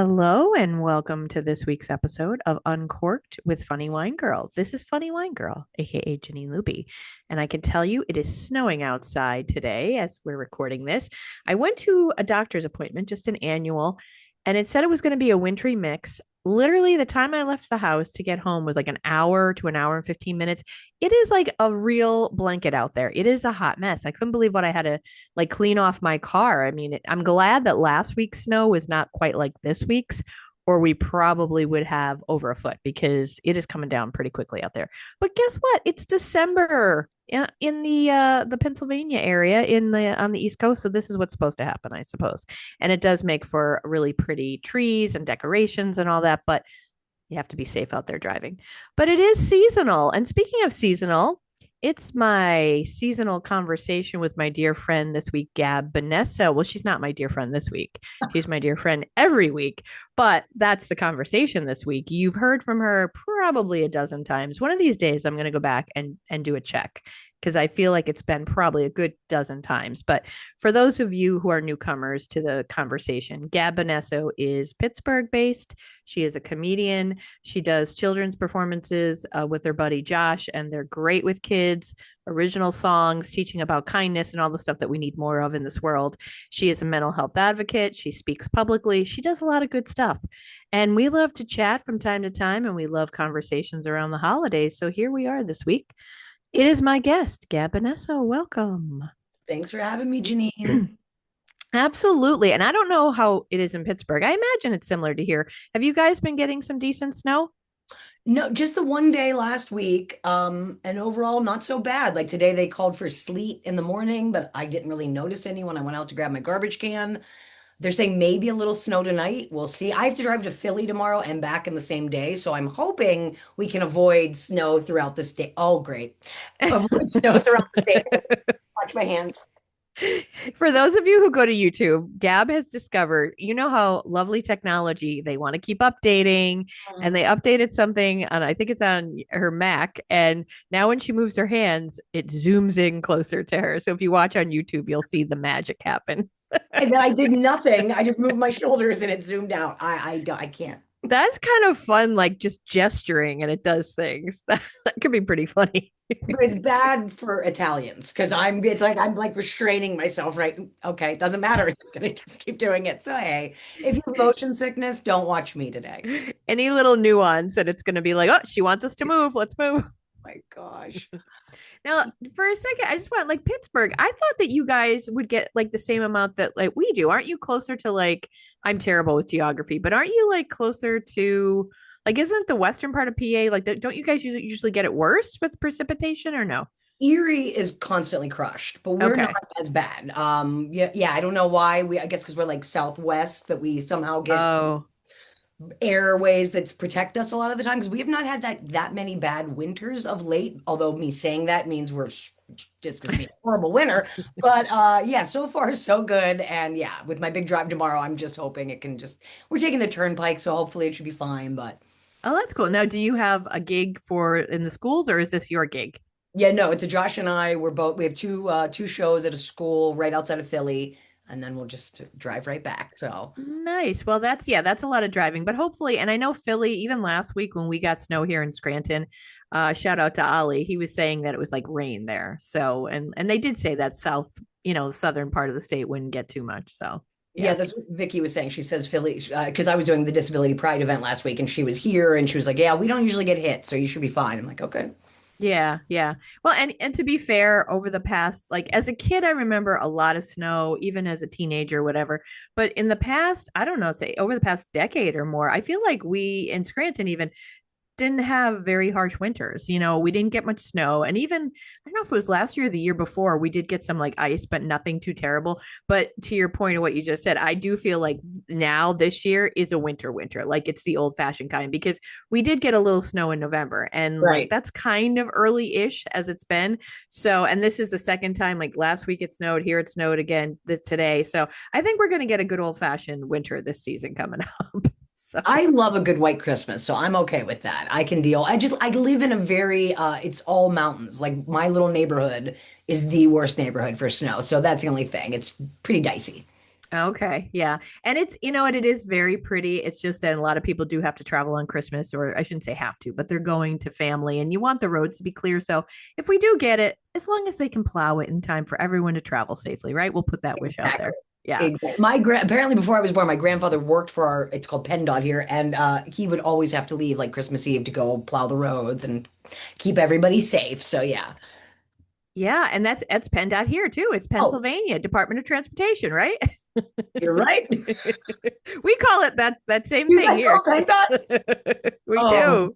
Hello and welcome to this week's episode of Uncorked with Funny Wine Girl. This is Funny Wine Girl, aka Janine Luby, and I can tell you it is snowing outside today as we're recording this. I went to a doctor's appointment, just an annual, and it said it was going to be a wintry mix. Literally, the time I left the house to get home was like an hour to an hour and 15 minutes. It is like a real blanket out there. It is a hot mess. I couldn't believe what I had to like clean off my car. I mean, I'm glad that last week's snow was not quite like this week's, or we probably would have over a foot because it is coming down pretty quickly out there. But guess what? It's December in the Pennsylvania area in the on the East Coast, so this is what's supposed to happen, I suppose. And it does make for really pretty trees and decorations and all that, but you have to be safe out there driving. But it is seasonal. And speaking of seasonal, it's my seasonal conversation with my dear friend this week, Gab Bonesso. Well, she's not my dear friend this week. She's my dear friend every week, but that's the conversation this week. You've heard from her probably a dozen times. One of these days, I'm going to go back and do a check because I feel like it's been probably a good dozen times. But for those of you who are newcomers to the conversation, Gab Bonesso is Pittsburgh based. She is a comedian. She does children's performances with her buddy Josh, and they're great with kids, original songs, teaching about kindness and all the stuff that we need more of in this world. She is a mental health advocate. She speaks publicly. She does a lot of good stuff. And we love to chat from time to time, and we love conversations around the holidays. So here we are this week. It is my guest, Gab Bonesso. Welcome. Thanks for having me, Janine. Absolutely. And I don't know how it is in Pittsburgh. I imagine it's similar to here. Have you guys been getting some decent snow? No, just the one day last week, and overall not so bad. Like today they called for sleet in the morning, but I didn't really notice any when I went out to grab my garbage can. They're saying maybe a little snow tonight. We'll see. I have to drive to Philly tomorrow and back in the same day, so I'm hoping we can avoid snow throughout the state. Oh, great. Avoid snow throughout the state. Watch my hands. For those of you who go to YouTube, Gab has discovered, you know how lovely technology, they want to keep updating, and they updated something and I think it's on her Mac. And now when she moves her hands, it zooms in closer to her. So if you watch on YouTube, you'll see the magic happen. And then I did nothing. I just moved my shoulders and it zoomed out. I can't. That's kind of fun, like just gesturing and it does things. That could be pretty funny. But it's bad for Italians because it's like I'm like restraining myself, right? Okay, it doesn't matter. It's gonna just keep doing it. So hey, if you have motion sickness, don't watch me today. Any little nuance and it's going to be like, oh, she wants us to move. Let's move. My gosh. Now, for a second, I just want like Pittsburgh. I thought that you guys would get like the same amount that like we do. Aren't you closer to like I'm terrible with geography, but aren't you like closer to like isn't the western part of PA like don't you guys usually get it worse with precipitation or no? Erie is constantly crushed, but we're not Okay. as bad. Yeah, I don't know why. I guess because we're like Southwest that we somehow get Oh, airways that protect us a lot of the time because we have not had that many bad winters of late. Although me saying that means we're just gonna be a horrible winter. But yeah, so far so good. And yeah, with my big drive tomorrow, I'm just hoping it can just we're taking the turnpike, so hopefully it should be fine. But oh, that's cool. Now, do you have a gig for in the schools or is this your gig? yeah, no, it's a Josh and I. We have two shows at a school right outside of Philly, and then we'll just drive right back. So Nice. Well, that's a lot of driving, but hopefully, and I know Philly, even last week when we got snow here in Scranton, shout out to Ollie. He was saying that it was like rain there. So, and they did say that south, the southern part of the state wouldn't get too much. So, yeah, yeah. that's what Vicky was saying. She says Philly because I was doing the Disability Pride event last week, and she was here, and she was like, "Yeah, we don't usually get hit, so you should be fine." I'm like, "Okay." Yeah, yeah. Well, and to be fair, over the past, like as a kid, I remember a lot of snow, even as a teenager, whatever. But in the past, I don't know, say over the past decade or more, I feel like we in Scranton even didn't have very harsh winters. We didn't get much snow. And even, I don't know if it was last year or the year before, we did get some like ice, but nothing too terrible. But to your point of what you just said, I do feel like now this year is a winter, like it's the old fashioned kind because we did get a little snow in November and like Right. that's kind of early ish as it's been. So, and this is the second time, like last week it snowed, here it snowed again today. So I think we're going to get a good old fashioned winter this season coming up. So. I love a good white Christmas, so I'm okay with that. I can deal. I live in a very it's all mountains. Like my little neighborhood is the worst neighborhood for snow. So that's the only thing. It's pretty dicey. Okay. Yeah. And it's, you know what, it is very pretty. It's just that a lot of people do have to travel on Christmas, or I shouldn't say have to, but they're going to family and you want the roads to be clear. So if we do get it, as long as they can plow it in time for everyone to travel safely, right? We'll put that wish out Exactly. there. Yeah. Exactly. Apparently before I was born, my grandfather worked for our, it's called PennDOT here, and he would always have to leave like Christmas Eve to go plow the roads and keep everybody safe. So yeah. Yeah. And that's penned out here too. It's Oh, Pennsylvania Department of Transportation, right? you're right. We call it that same You thing guys call here. PennDOT? We Oh,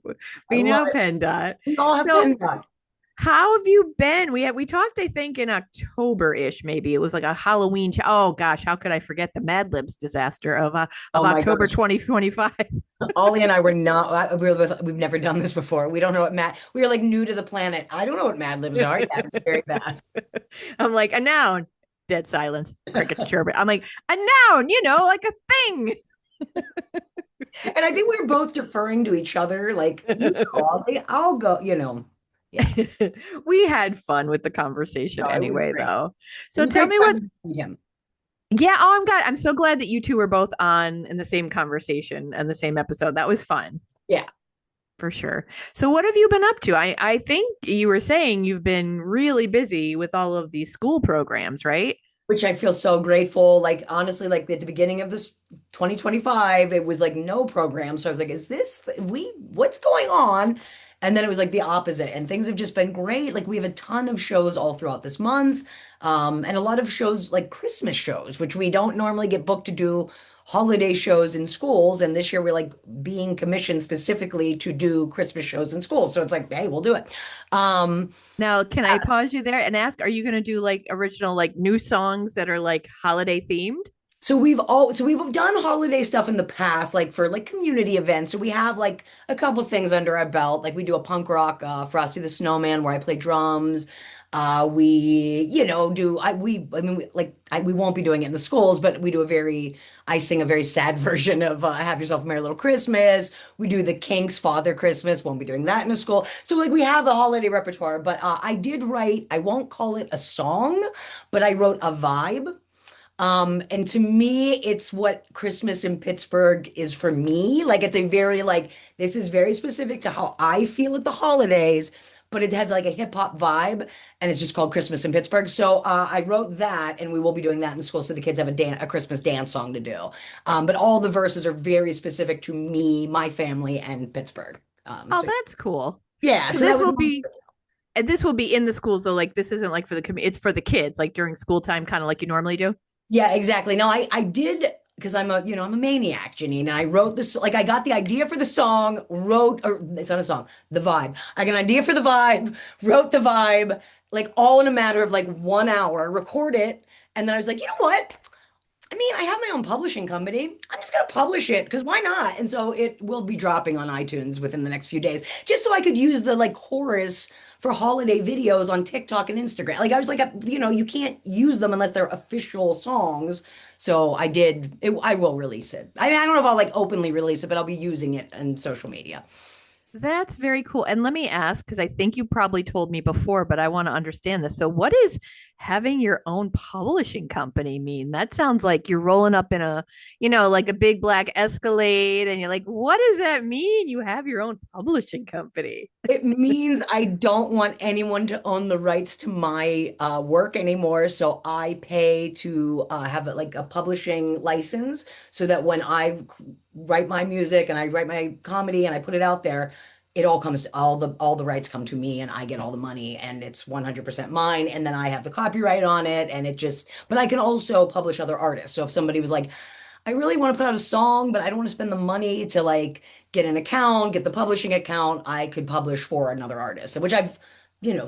do. I We love know it. PennDOT. We all have So PennDOT. how have you been? We talked, I think, in October-ish, maybe. It was like a Halloween. Oh gosh, how could I forget the Mad Libs disaster of Oh my October gosh. 2025? Ollie and I were not, we've never done this before. We don't know what we are like new to the planet. I don't know what Mad Libs are. Yeah, it's very bad. I'm like, a noun, dead silence, crickets chirping. I'm like, a noun, like a thing. And I think we were both deferring to each other, like, I'll go, yeah. We had fun with the conversation No, it was anyway, great. though. It So was a tell great me time what. to meet him. Yeah, oh, I'm glad. I'm so glad that you two were both on in the same conversation and the same episode. That was fun. Yeah. For sure. So what have you been up to? I think you were saying you've been really busy with all of these school programs, right? Which I feel so grateful. Like honestly, like at the beginning of this 2025, it was like no program. So I was like, is this what's going on? And then it was like the opposite. And things have just been great. Like we have a ton of shows all throughout this month. And a lot of shows like Christmas shows, which we don't normally get booked to do holiday shows in schools. And this year we're like being commissioned specifically to do Christmas shows in schools. So it's like, hey, we'll do it. Um, Now, can I pause you there and ask, are you going to do like original, like new songs that are like holiday themed? So we've done holiday stuff in the past, like for like community events. So we have like a couple things under our belt. Like we do a punk rock Frosty the Snowman where I play drums. We, do I mean we won't be doing it in the schools, but we do I sing a very sad version of Have Yourself a Merry Little Christmas. We do the Kinks Father Christmas, won't be doing that in a school. So like we have a holiday repertoire, but I won't call it a song, but I wrote a vibe. And to me, it's what Christmas in Pittsburgh is for me. Like it's a very like this is very specific to how I feel at the holidays, but it has like a hip hop vibe, and it's just called Christmas in Pittsburgh. So I wrote that, and we will be doing that in school, so the kids have a Christmas dance song to do. But all the verses are very specific to me, my family, and Pittsburgh. Oh, So that's cool. yeah, So so that this was will be, and this will be in the schools though. Like this isn't like for the it's for the kids, like during school time, kind of like you normally do. Yeah, exactly. No, I did because I'm a maniac, Janine. And I wrote this like I got the idea for the song, wrote or it's not a song, the vibe. I got an idea for the vibe, wrote the vibe, like all in a matter of like 1 hour, record it, and then I was like, you know what? I mean, I have my own publishing company. I'm just gonna publish it because why not? And so it will be dropping on iTunes within the next few days, just so I could use the like chorus for holiday videos on TikTok and Instagram. Like I was like, you can't use them unless they're official songs. So I did. I will release it. I mean, I don't know if I'll like openly release it, but I'll be using it in social media. That's very cool. And let me ask, because I think you probably told me before, but I want to understand this. So, what is having your own publishing company mean? That sounds like you're rolling up in like a big black Escalade, and you're like, what does that mean? You have your own publishing company. It means I don't want anyone to own the rights to my work anymore. So I pay to have like a publishing license so that when I write my music and I write my comedy and I put it out there, it all comes all the rights come to me and I get all the money and it's 100% mine. And then I have the copyright on it and but I can also publish other artists. So if somebody was like, I really want to put out a song, but I don't want to spend the money to like get an account, get the publishing account. I could publish for another artist, which I've,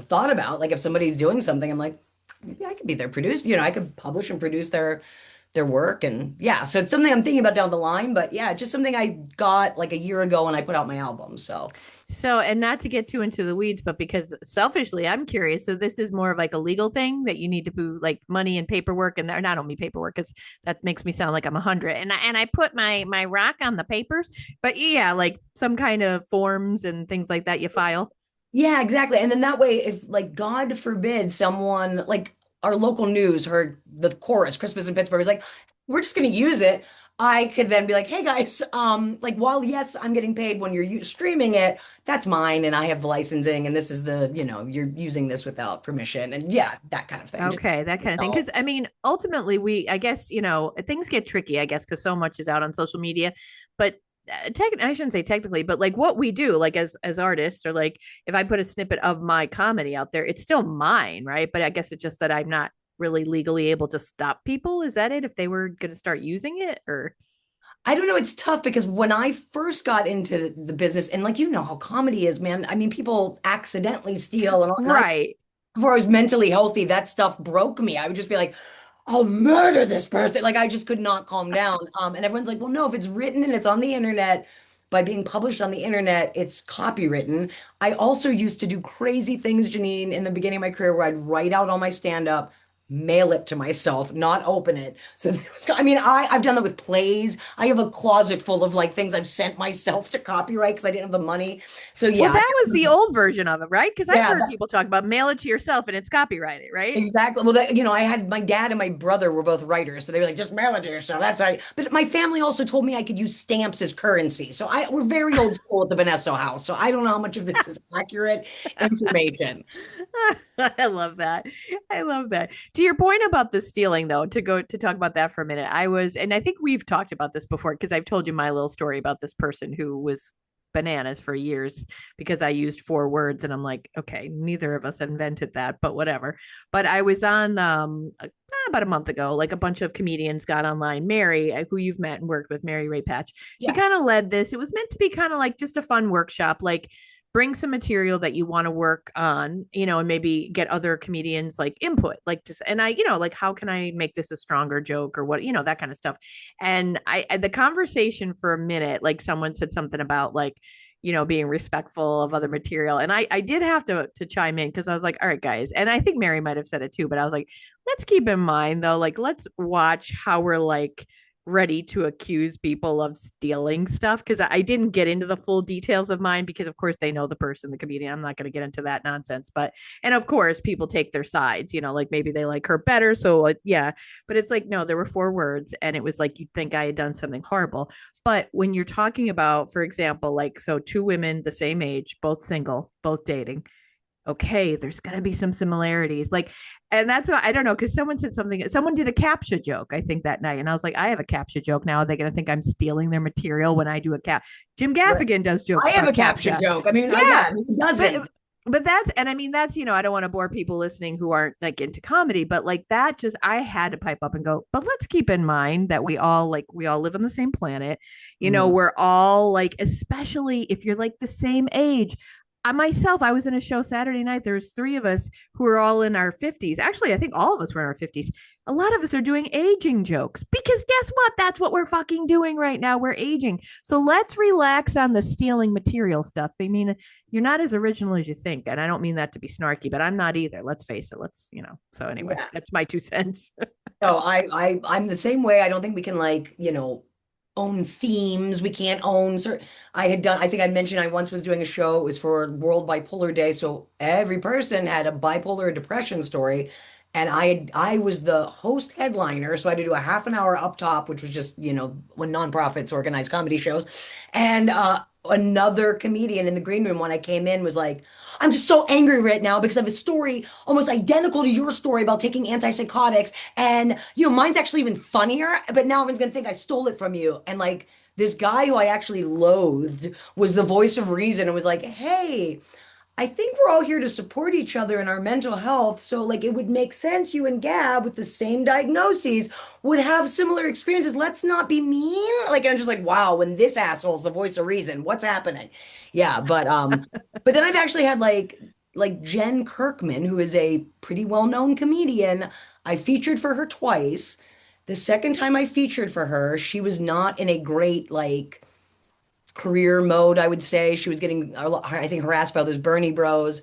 thought about. Like if somebody's doing something, I'm like, maybe I could be their producer. I could publish and produce their work. And yeah, so it's something I'm thinking about down the line. But yeah, just something I got like a year ago when I put out my album. So So, and not to get too into the weeds, but because selfishly, I'm curious. So, this is more of like a legal thing that you need to do like money and paperwork, and not only paperwork, because that makes me sound like I'm 100. And I put my rock on the papers, but yeah, like some kind of forms and things like that you file. yeah, exactly. And then that way, if like God forbid someone like our local news heard the chorus, Christmas in Pittsburgh, was like, we're just going to use it. I could then be like, hey guys, like while yes, I'm getting paid when you're streaming it, that's mine and I have the licensing and this is you're using this without permission and yeah, that kind of thing. Just, Okay, that kind of thing. Because I mean, ultimately, I guess, things get tricky, I guess, because so much is out on social media. But I shouldn't say technically, but like what we do, like as artists, or like if I put a snippet of my comedy out there, it's still mine, right? But I guess it's just that I'm not really legally able to stop people. Is that it? If they were going to start using it, or I don't know, it's tough because when I first got into the business and like you know how comedy is, man. I mean, people accidentally steal and I right? before I was mentally healthy, that stuff broke me. I would just be like, I'll murder this person. Like I just could not calm down. And everyone's like, well, no, if it's written and it's on the internet, by being published on the internet, it's copywritten. I also used to do crazy things, Janine, in the beginning of my career where I'd write out all my stand-up, mail it to myself, not open it. So there was, I mean, I've done that with plays. I have a closet full of like things I've sent myself to copyright because I didn't have the money. So Well, yeah, that was the old version of it, right? Because I've yeah, heard people talk about mail it to yourself and it's copyrighted, right? exactly. Well, I had my dad and my brother were both writers, so they were like, just mail it to yourself. That's how. But my family also told me I could use stamps as currency. So we're very old school at the Bonesso house. So I don't know how much of this is accurate information. I love that. I love that. To your point about the stealing, though, to go to talk about that for a minute, and I think we've talked about this before because I've told you my little story about this person who was bananas for years because I used 4 words and I'm like, okay, neither of us invented that, but whatever. But I was on about a month ago, like a bunch of comedians got online. Mary, who you've met and worked with, Mary Ray Patch, she Yeah, kind of led this. It was meant to be kind of like just a fun workshop, like bring some material that you want to work on, and maybe get other comedians like input, like just, and like, how can I make this a stronger joke or what, that kind of stuff. And the conversation for a minute, like someone said something about like, being respectful of other material. And I did have to chime in because I was like, all right, guys. And I think Mary might have said it too, but I was like, let's keep in mind though, like, let's watch how we're like ready to accuse people of stealing stuff because I didn't get into the full details of mine because of course they know the person, the comedian. I'm not going to get into that nonsense, but and of course people take their sides, like maybe they like her better, so yeah. But it's like, no, there were 4 words and it was like you'd think I had done something horrible. But when you're talking about, for example, like, so 2 women the same age, both single, both dating, okay, there's going to be some similarities. Like, and that's what I don't know, because someone said something, someone did a captcha joke, I think, that night. And I was like, I have a captcha joke now. Are they going to think I'm stealing their material when I do a cap? Jim right. Gaffigan does jokes I have a about caption captcha. joke. I mean, Yeah. yeah, who But doesn't? that's, and I mean, that's, I don't want to bore people listening who aren't like into comedy, but like that just, I had to pipe up and go, but let's keep in mind that we all live on the same planet. Mhm. We're all like, especially if you're like the same age. I was in a show Saturday night. There's 3 of us who are all in our 50s. Actually, I think all of us were in our 50s. A lot of us are doing aging jokes because guess what? That's what we're fucking doing right now. We're aging. So let's relax on the stealing material stuff. I mean, you're not as original as you think. And I don't mean that to be snarky, but I'm not either. Let's face it. So anyway, Yeah. that's my 2 cents. No, I'm the same way. I don't think we can like, own themes. We can't own certain. I think I mentioned I once was doing a show. It was for World Bipolar Day. So every person had a bipolar or depression story. And I was the host headliner. So I had to do a half an hour up top, which was just, when nonprofits organize comedy shows. And another comedian in the green room when I came in was like, I'm just so angry right now because I have a story almost identical to your story about taking antipsychotics. And, mine's actually even funnier, but now everyone's gonna think I stole it from you. And like this guy who I actually loathed was the voice of reason and was like, hey, I think we're all here to support each other in our mental health. So, like, it would make sense you and Gab with the same diagnoses would have similar experiences. Let's not be mean. Like, I'm just like, wow, when this asshole's the voice of reason, what's happening? Yeah, but then I've actually had like Jen Kirkman, who is a pretty well-known comedian. I featured for her twice. The second time I featured for her, she was not in a great like career mode, I would say. She was getting, I think, harassed by those Bernie bros.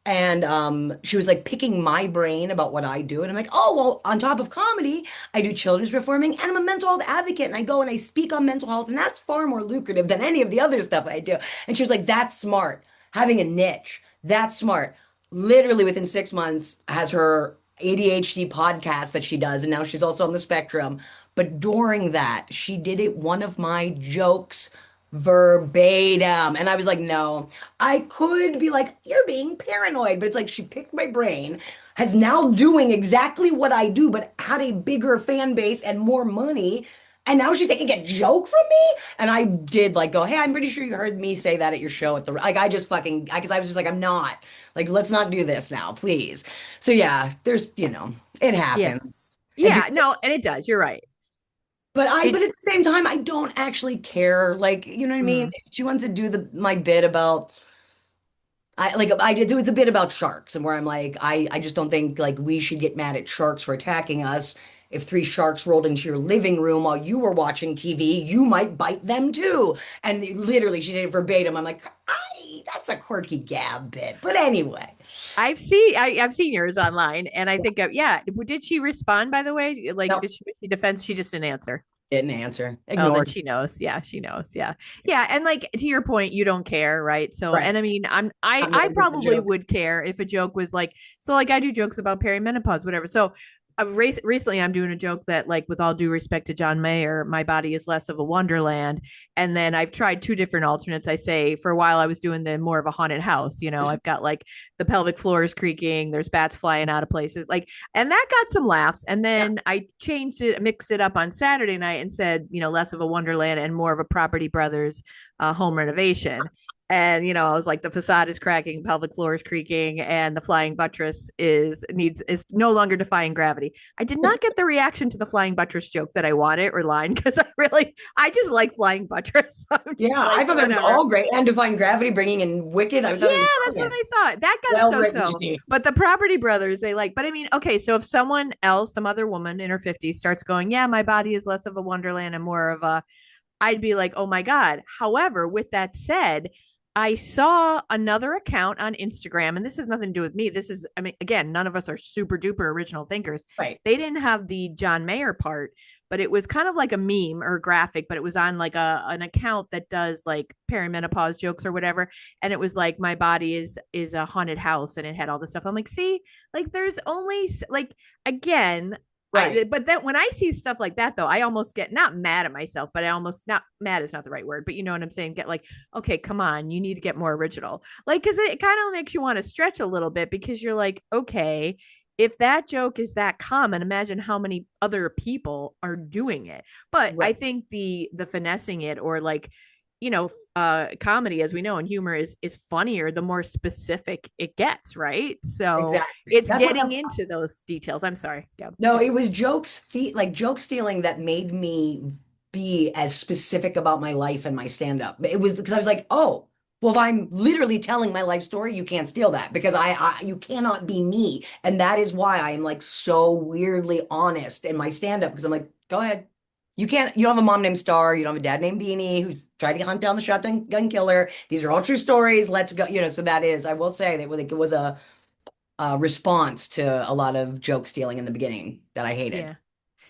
And she was like picking my brain about what I do. And I'm like, oh, well, on top of comedy, I do children's performing and I'm a mental health advocate. And I go and I speak on mental health. And that's far more lucrative than any of the other stuff I do. And she was like, that's smart. Having a niche, that's smart. Literally within 6 months, has her ADHD podcast that she does, and now she's also on the spectrum. But during that, she did it one of my jokes verbatim. And I was like, no, I could be like, you're being paranoid. But it's like she picked my brain, has now doing exactly what I do, but had a bigger fan base and more money. And now she's taking a joke from me. And I did like go, hey, I'm pretty sure you heard me say that at your show at the like I just fucking because I was just like, I'm not. Like, let's not do this now, please. So yeah, there's, it Yeah. happens. And Yeah. No, and it does. You're right. but It, at the same time, I don't actually care. Like, you know what I mean? mm, If she wants to do my bit about I did it was a bit about sharks and where I'm like, I just don't think like we should get mad at sharks for attacking us. If three sharks rolled into your living room while you were watching TV, you might bite them too. And literally, she did it verbatim. I'm like, that's a quirky Gab bit. But anyway, I've seen yours online, and I think yeah. Did she respond, by the way? Like, no, did she defend? She just didn't answer. didn't answer. Oh, then Ignored. she knows. Yeah, she knows. Yeah. Yeah. And like to your point, you don't care, right? So, Right. and I mean, I'm I gonna do the probably joke. would care if a joke was like, so like I do jokes about perimenopause, whatever. So recently I'm doing a joke that like, with all due respect to John Mayer, my body is less of a wonderland. And then I've tried two different alternates. I say for a while I was doing the more of a haunted house, I've got like the pelvic floor is creaking, there's bats flying out of places. Like, and that got some laughs. And Yeah. then I changed it, mixed it up on Saturday night and said, less of a Wonderland and more of a Property Brothers home renovation. And I was like, the facade is cracking, pelvic floor is creaking, and the flying buttress is no longer defying gravity. I did not get the reaction to the flying buttress joke that I wanted or line because I just like flying buttress. I'm Yeah, just I like, thought that was whatever. all great. And Defying Gravity, bringing in Wicked. I Yeah, thought it was that's what brilliant. I thought. That got Well so written, so. Andy. But the Property Brothers, they like, but I mean, okay, so if someone else, some other woman in her 50s starts going, yeah, my body is less of a wonderland and more of a, I'd be like, oh my God. However, with that said, I saw another account on Instagram, and this has nothing to do with me. This is, I mean, again, none of us are super duper original thinkers. Right. They didn't have the John Mayer part, but it was kind of like a meme or a graphic, but it was on like an account that does like perimenopause jokes or whatever. And it was like, my body is a haunted house, and it had all this stuff. I'm like, see, like there's only like, again, Right. but then when I see stuff like that, though, I almost get not mad at myself, but I almost not mad is not the right word, but you know what I'm saying? Get like, okay, come on, you need to get more original. Like, cause it kind of makes you want to stretch a little bit because you're like, okay, if that joke is that common, imagine how many other people are doing it. But I Right. think the finessing it or like, comedy, as we know, and humor is funnier the more specific it gets, right? So Exactly. it's That's what getting into those details. I'm sorry, Gab. no, it was like joke stealing that made me be as specific about my life and my stand-up. It was because I was like, oh, well, if I'm literally telling my life story, you can't steal that because you cannot be me. And that is why I am like so weirdly honest in my stand-up because I'm like, go ahead. You don't have a mom named Star. You don't have a dad named Beanie who's trying to hunt down the shotgun gun killer. These are all true stories. Let's go. So that is, I will say that like, it was a response to a lot of joke stealing in the beginning that I hated. Yeah.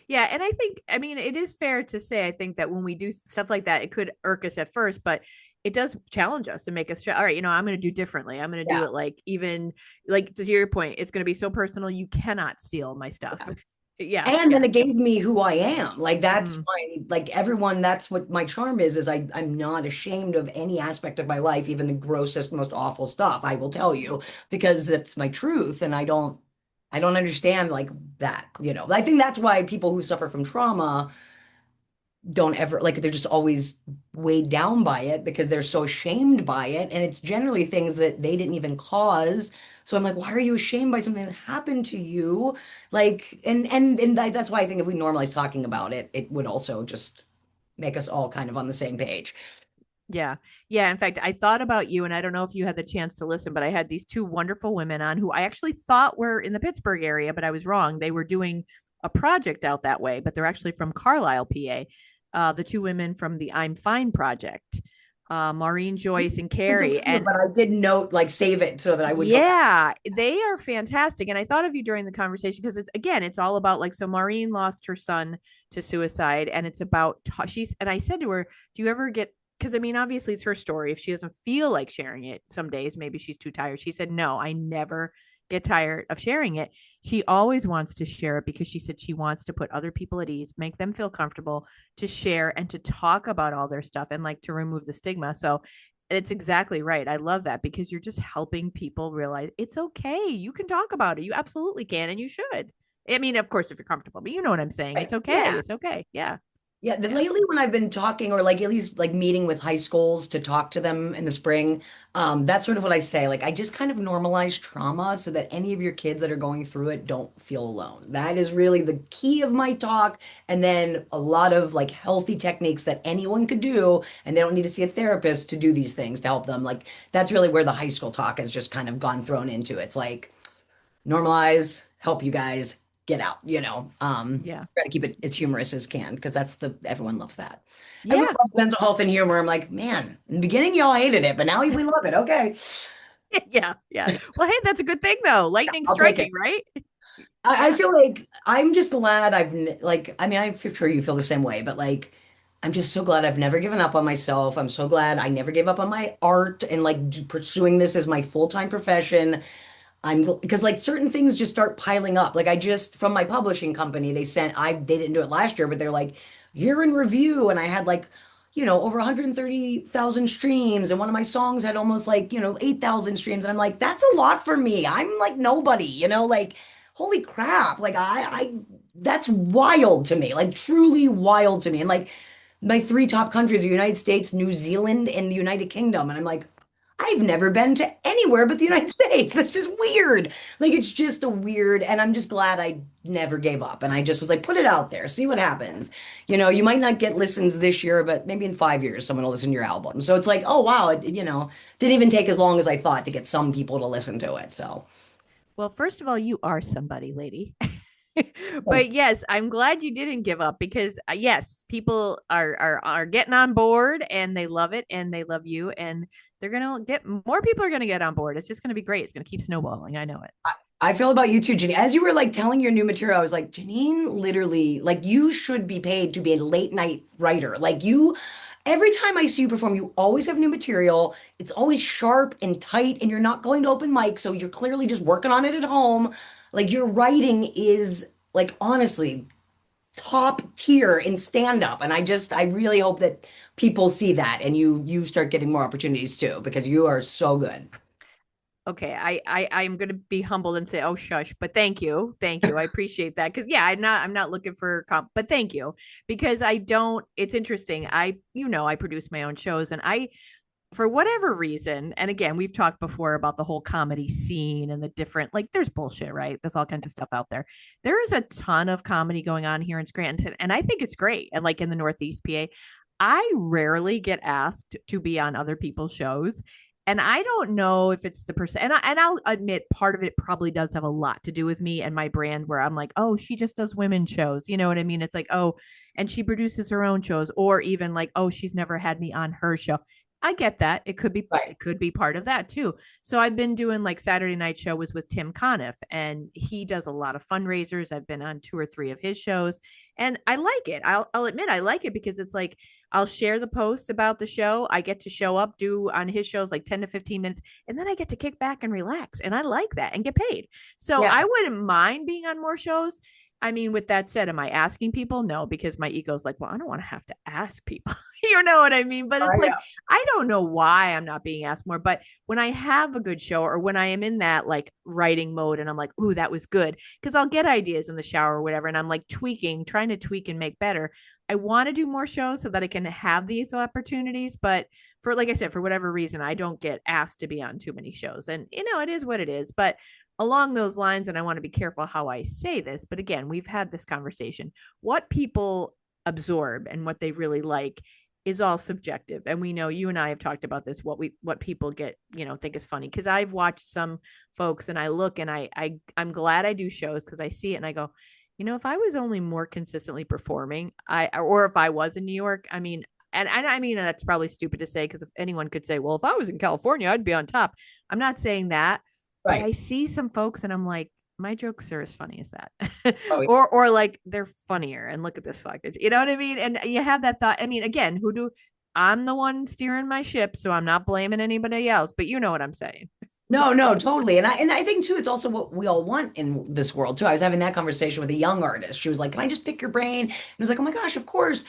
Yeah. And I think, I mean, it is fair to say, I think that when we do stuff like that, it could irk us at first, but it does challenge us and make us, all right, I'm going to do differently. I'm going to do Yeah. it like, even like to your point, it's going to be so personal. You cannot steal my stuff. Yeah. Yeah. And then Yeah. it gave me who I am. Like that's Mm, like everyone, that's what my charm is I'm not ashamed of any aspect of my life, even the grossest, most awful stuff, I will tell you, because that's my truth. And I don't understand like that, I think that's why people who suffer from trauma don't ever like they're just always weighed down by it because they're so ashamed by it and it's generally things that they didn't even cause. So I'm like, why are you ashamed by something that happened to you? Like and that's why I think if we normalize talking about it, it would also just make us all kind of on the same page. yeah. Yeah. In fact, I thought about you, and I don't know if you had the chance to listen, but I had these two wonderful women on who I actually thought were in the Pittsburgh area, but I was wrong. They were doing a project out that way, but they're actually from Carlisle, PA. The two women from the I'm Fine project, Maureen Joyce and To Carrie. listen to, And but I did note like save it so that I would go back. yeah, they are fantastic. And I thought of you during the conversation because it's all about like, so Maureen lost her son to suicide, and it's about, and I said to her, do you ever get, because I mean, obviously it's her story. If she doesn't feel like sharing it some days, maybe she's too tired. She said, no, I never get tired of sharing it. She always wants to share it because she said she wants to put other people at ease, make them feel comfortable to share and to talk about all their stuff and like to remove the stigma. So it's exactly right. I love that because you're just helping people realize it's okay. You can talk about it. You absolutely can and you should. I mean, of course, if you're comfortable, but you know what I'm saying. Right. It's okay. Yeah. It's okay. Yeah. Yeah, Yeah. lately when I've been talking or like at least like meeting with high schools to talk to them in the spring, that's sort of what I say. Like I just kind of normalize trauma so that any of your kids that are going through it don't feel alone. That is really the key of my talk. And then a lot of like healthy techniques that anyone could do, and they don't need to see a therapist to do these things to help them. Like that's really where the high school talk has just kind of gone thrown into. It's like normalize, help you guys get out, Yeah. try to keep it as humorous as can because everyone loves that. Everyone Yeah. loves mental health and humor. I'm like, man, in the beginning y'all hated it, but now we love it. Okay. Yeah. Yeah. Well, hey, that's a good thing though. Lightning I'll take striking, it. right? I Yeah. feel like I'm just glad like, I mean, I'm sure you feel the same way, but like, I'm just so glad I've never given up on myself. I'm so glad I never gave up on my art and like pursuing this as my full-time profession. Because like certain things just start piling up. Like I just from my publishing company, they didn't do it last year, but they're like year in review, and I had like over 130,000 streams, and one of my songs had almost like 8,000 streams, and I'm like that's a lot for me. I'm like nobody, like holy crap, like I that's wild to me, like truly wild to me, and like my three top countries are United States, New Zealand, and the United Kingdom, and I'm like. I've never been to anywhere but the United States. This is weird. Like it's just a weird, and I'm just glad I never gave up. And I just was like, put it out there, see what happens. You might not get listens this year, but maybe in 5 years, someone will listen to your album. So it's like, oh wow, it didn't even take as long as I thought to get some people to listen to it. So Well, first of all, you are somebody, lady. thank But yes, I'm glad you didn't give up because yes, people are getting on board and they love it and they love you and they're gonna get more people are gonna get on board. It's just gonna be great. It's gonna keep snowballing. I know it. I feel about you too, Janine. As you were like telling your new material, I was like, Janine, literally, like you should be paid to be a late night writer. Like every time I see you perform, you always have new material. It's always sharp and tight, and you're not going to open mic, so you're clearly just working on it at home. Like your writing is like honestly top tier in stand up, and I really hope that people see that and you start getting more opportunities too because you are so good. Okay, I'm gonna be humbled and say, oh shush, but thank you, I appreciate that because yeah, I'm not looking for comp, but thank you because I don't. It's interesting. I produce my own shows and I for whatever reason, and again, we've talked before about the whole comedy scene and the different, like, there's bullshit, right? There's all kinds of stuff out there. There is a ton of comedy going on here in Scranton, and I think it's great. And like in the Northeast PA, I rarely get asked to be on other people's shows. And I don't know if it's the person, and I'll admit part of it probably does have a lot to do with me and my brand, where I'm like, oh, she just does women shows. You know what I mean? It's like, oh, and she produces her own shows, or even like, oh, she's never had me on her show. I get that. Right. It could be part of that too. So I've been doing like Saturday night show was with Tim Conniff and he does a lot of fundraisers. I've been on two or three of his shows and I like it. I'll admit I like it because it's like I'll share the posts about the show. I get to show up, do on his shows like 10 to 15 minutes, and then I get to kick back and relax. And I like that and get paid. So Yeah. I wouldn't mind being on more shows. I mean, with that said, am I asking people? No, because my ego's like, well, I don't want to have to ask people. You know what I mean? But it's I like, know. I don't know why I'm not being asked more. But when I have a good show or when I am in that like writing mode and I'm like, ooh, that was good, because I'll get ideas in the shower or whatever. And I'm like trying to tweak and make better. I want to do more shows so that I can have these opportunities. But for, like I said, for whatever reason, I don't get asked to be on too many shows. And, it is what it is. But along those lines, and I want to be careful how I say this, but again, we've had this conversation. What people absorb and what they really like is all subjective. And we know you and I have talked about this, what people get, think is funny. Cause I've watched some folks and I look and I'm glad I do shows because I see it and I go, if I was only more consistently performing, or if I was in New York, I mean, and I mean that's probably stupid to say because if anyone could say, well, if I was in California, I'd be on top. I'm not saying that, but Right. I see some folks and I'm like, my jokes are as funny as that. Oh, yeah. or like they're funnier and look at this fuckage. You know what I mean? And you have that thought. I mean, again, I'm the one steering my ship, so I'm not blaming anybody else, but you know what I'm saying. No, no, totally. And I think too, it's also what we all want in this world too. I was having that conversation with a young artist. She was like, "Can I just pick your brain?" And I was like, "Oh my gosh, of course."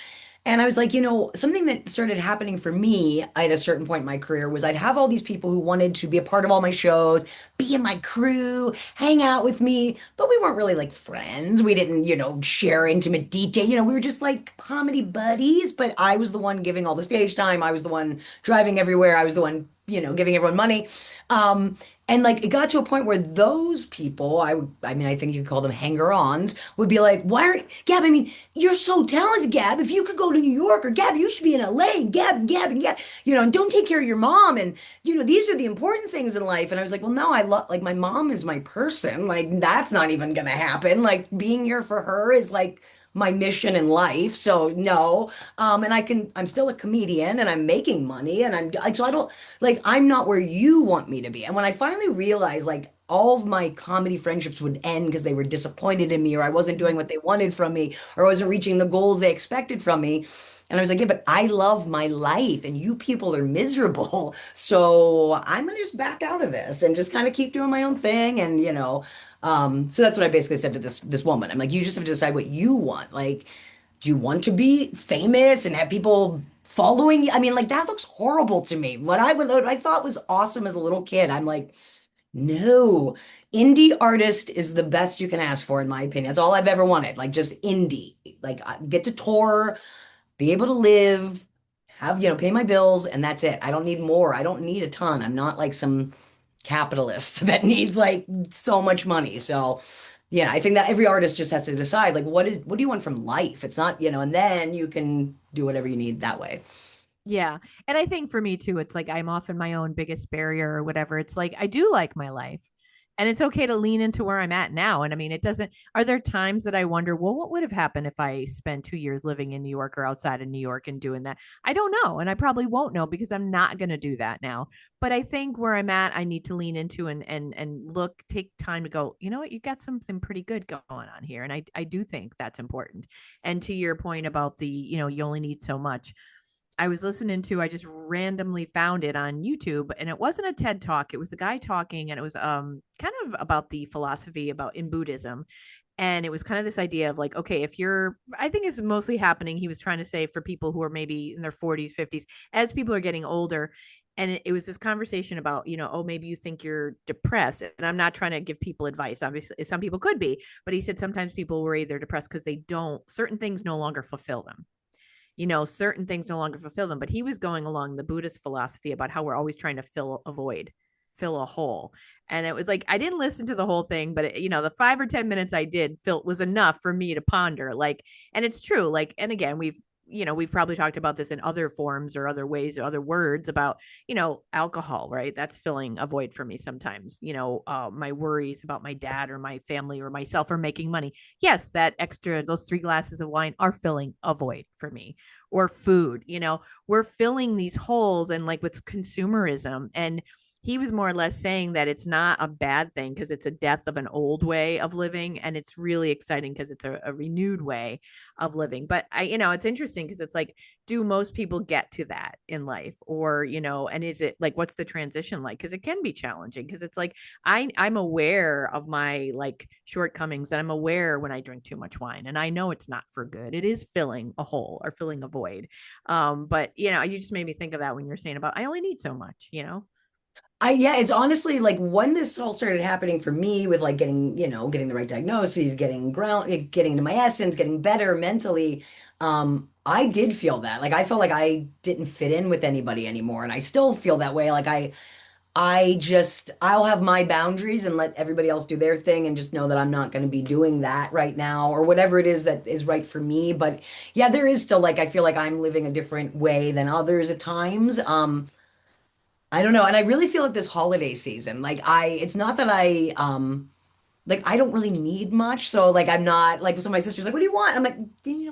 And I was like, something that started happening for me at a certain point in my career was I'd have all these people who wanted to be a part of all my shows, be in my crew, hang out with me, but we weren't really like friends. We didn't, share intimate detail. We were just like comedy buddies, but I was the one giving all the stage time. I was the one driving everywhere. I was the one, giving everyone money. Um, and like it got to a point where those people, I mean, I think you could call them hanger-ons, would be like, "Why are Gab? I mean, you're so talented, Gab. If you could go to New York, or Gab, you should be in LA, and Gab, and don't take care of your mom, and these are the important things in life." And I was like, "Well, no, I love like my mom is my person. Like that's not even gonna happen. Like being here for her is like." My mission in life. So no. And I'm still a comedian and I'm making money and so I don't, like, I'm not where you want me to be. And when I finally realized, like, all of my comedy friendships would end because they were disappointed in me, or I wasn't doing what they wanted from me, or I wasn't reaching the goals they expected from me. And I was like, yeah, but I love my life and you people are miserable. So I'm gonna just back out of this and just kind of keep doing my own thing. And, so that's what I basically said to this woman. I'm like, you just have to decide what you want. Like, do you want to be famous and have people following you? I mean, like that looks horrible to me. What I thought was awesome as a little kid, I'm like, no. Indie artist is the best you can ask for, in my opinion. That's all I've ever wanted. Like just indie. Like get to tour, be able to live, have, pay my bills, and that's it. I don't need more. I don't need a ton. I'm not like some capitalist that needs like so much money. So, yeah, I think that every artist just has to decide like what do you want from life? It's not, and then you can do whatever you need that way. Yeah. And I think for me too, it's like I'm often my own biggest barrier or whatever. It's like I do like my life. And it's okay to lean into where I'm at now. And I mean, it doesn't, are there times that I wonder, well, what would have happened if I spent 2 years living in New York or outside of New York and doing that? I don't know. And I probably won't know because I'm not going to do that now. But I think where I'm at, I need to lean into and look, take time to go, you know what, you got something pretty good going on here. And I do think that's important. And to your point about the, you only need so much. I was listening to, I just randomly found it on YouTube and it wasn't a TED talk. It was a guy talking and it was kind of about the philosophy about in Buddhism. And it was kind of this idea of like, okay, if you're, I think it's mostly happening. He was trying to say for people who are maybe in their 40s, 50s, as people are getting older. And it was this conversation about, oh, maybe you think you're depressed. And I'm not trying to give people advice. Obviously, some people could be, but he said sometimes people worry they're depressed because they don't, certain things no longer fulfill them. Certain things no longer fulfill them. But he was going along the Buddhist philosophy about how we're always trying to fill a void, fill a hole. And it was like, I didn't listen to the whole thing, but the 5 or 10 minutes I did felt was enough for me to ponder. Like, and it's true. Like, and again, we've probably talked about this in other forms or other ways or other words about, alcohol, right? That's filling a void for me sometimes. My worries about my dad or my family or myself or making money. Yes, those 3 glasses of wine are filling a void for me. Or food, we're filling these holes and like with consumerism. And he was more or less saying that it's not a bad thing because it's a death of an old way of living and it's really exciting because it's a renewed way of living. But it's interesting because it's like, do most people get to that in life? Or, and is it like, what's the transition like? Because it can be challenging because it's like, I'm aware of my like shortcomings and I'm aware when I drink too much wine and I know it's not for good. It is filling a hole or filling a void. But you just made me think of that when you're saying about, I only need so much. Yeah, it's honestly like when this all started happening for me with like getting the right diagnoses, getting into my essence, getting better mentally, I did feel that. Like I felt like I didn't fit in with anybody anymore. And I still feel that way. Like I'll have my boundaries and let everybody else do their thing and just know that I'm not going to be doing that right now or whatever it is that is right for me. But yeah, there is still like I feel like I'm living a different way than others at times. I don't know. And I really feel like this holiday season, like it's not that like I don't really need much. So like I'm not like so my sister's like, what do you want? I'm like,